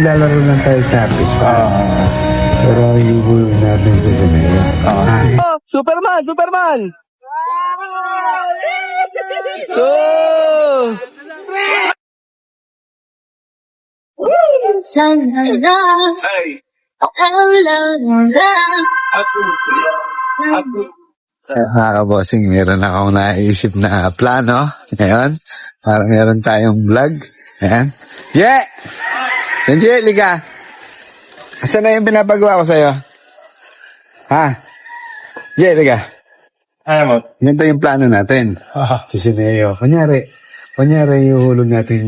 Lalaro lang tayo sa atin. Pero yuhulog natin sa sinaya. Oh, Superman! Superman! Oh! Mga kabossing, meron akong naisip na plano. Ngayon, parang meron tayong vlog. Ayan. Yeah! Benji, liga! Asan na yung pinapagawa ko sa'yo? Ha? Yeah, liga. Ano mo? Ganito yung plano natin. Si Sineo. Kunyari yung hulog natin,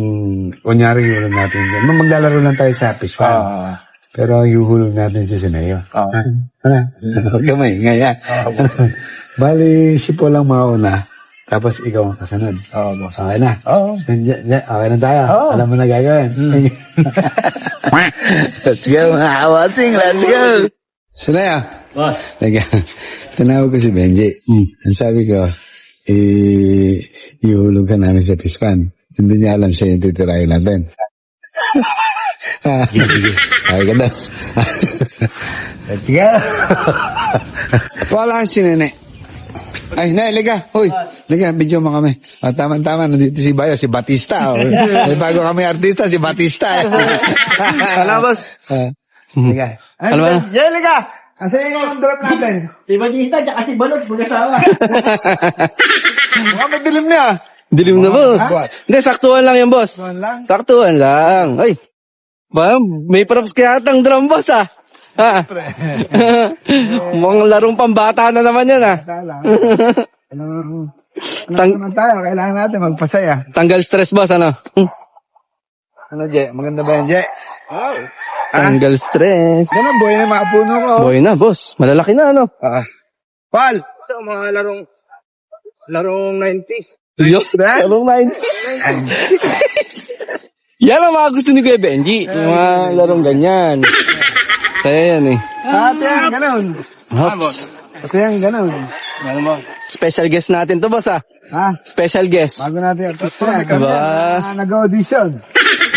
maglalaro lang tayo sa fish farm. Pero ang yuhulog natin si Sineo. Huwag ka maingay, ha? Bali, si Paul lang mauna, tapos ikaw ang kasunod. Boss. Okay na? Oo. Okay na tayo. Alam mo na gagawin. Let's go, mga kawatsing. Let's go. Sineo. Boss. Tinawag ko si Benji. Ang sabi ko, ihulog ka namin sa fish pan. Hindi niya alam siya yung titirahin natin. Ay ka daw. Let's go. Wala si Nene. Ay, Nene, liga. Hoy, liga, video mo kami. Tama-tama, nandito si Bayo, si Batista. May bago kami artista, si Batista. Alam, boss. Liga. Ano ba? Yeah, liga. Asa yung drop natin? Si Batista, tsaka si Balot, mag-asawa. Mukhang madilim niya. Dilim na, boss. Hindi, saktuhan lang yan, boss. Saktuhan lang? Saktuhan lang. Ay, ba, may props kaya atang drum, boss, ah. Ha? Mukhang larong pambata na naman yan, ah. Tala. Ano naman tayo? Kailangan natin magpasaya. Tanggal stress, boss, ano? Ano, Je? Maganda ba yan, Je? Tanggal stress. Ganun, boy na mga puno ko. Boy na, boss. Malalaki na, ano? Paul! Ito, mga larong 90s. Diyos, larong 90. Yan ang mga gusto ni Kuya Benji. Yung mga larong ganyan. Saya yan, eh. Ate yan, ganun. Hops. Ate yan, ganun. Ano mo? Special guest natin to, boss, ah. Ha? Special guest. Bago natin artista yan. Ba? Nag-audition.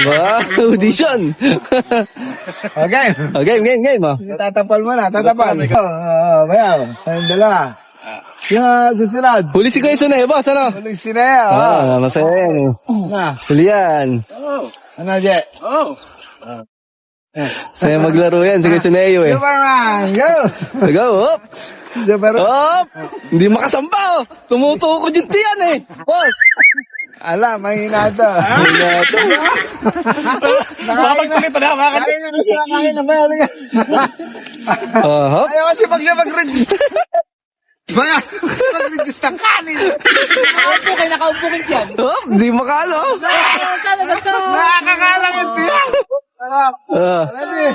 Ba? Audition. Okay. Game, oh. Tatapal mo na, tatapal. Bayaw. Ayun, dalawa. Yung susunod. Huli si Kuya Sunay, boss, ano? Huling sinaya. Masaya yan, eh. Na. Huli yan. Ano, Je? Saya maglaro yan, si Kuya Sunayo, eh. Superman, go! Go, hops. Superman. Hop! Hindi makasamba, oh. Tumutukod yung tiyan, eh. Boss. Ala, mahina ito. Mahina ito. Nakakain na. Nakakain na ba? Hop. Ayaw kasi pag siya mag-register. Mag-register ng kanin. Nakaupo kayo, nakaupo kayo dyan. Hop, di makalo. Nakakakalang yung tiyan. Ready?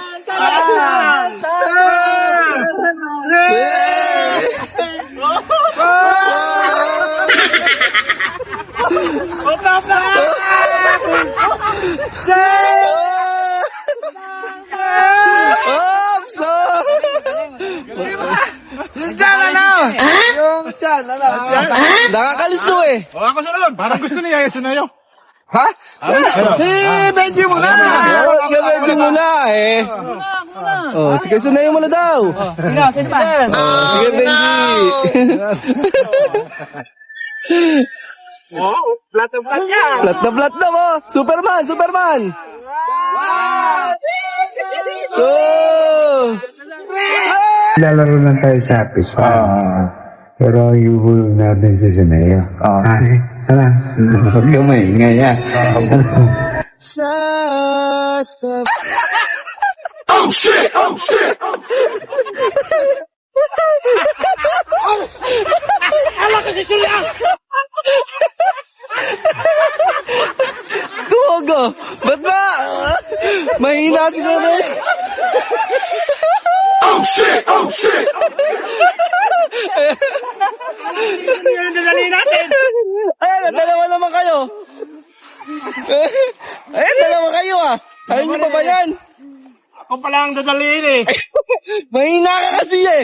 Hops! Yung tiyan, ano? Yung tiyan, ano? Nakakaluso, eh. Ako sunod. Parang gusto niya, sunayo. Ha? Si Benji mo na! Si Benji muna, eh. Oh, si Kuya Sunayo muna daw. Sino pa? Sige, Benji. Flat na flat niya. Plat na mo. Superman. Oh! Lalaro lang tayo sa fish farm. Pero yuhulog natin si Sineo. Ano? Huwag ka maingay, ha? Tumago. Ba't ba? Mahina sila na. Yan ang dadali natin. Ayan, dalawa naman kayo. Ayan, dalawa kayo, ah. Ayun nyo pa ba yan? Ako pala ang dadaliin, eh. Mahina ka kasi, eh.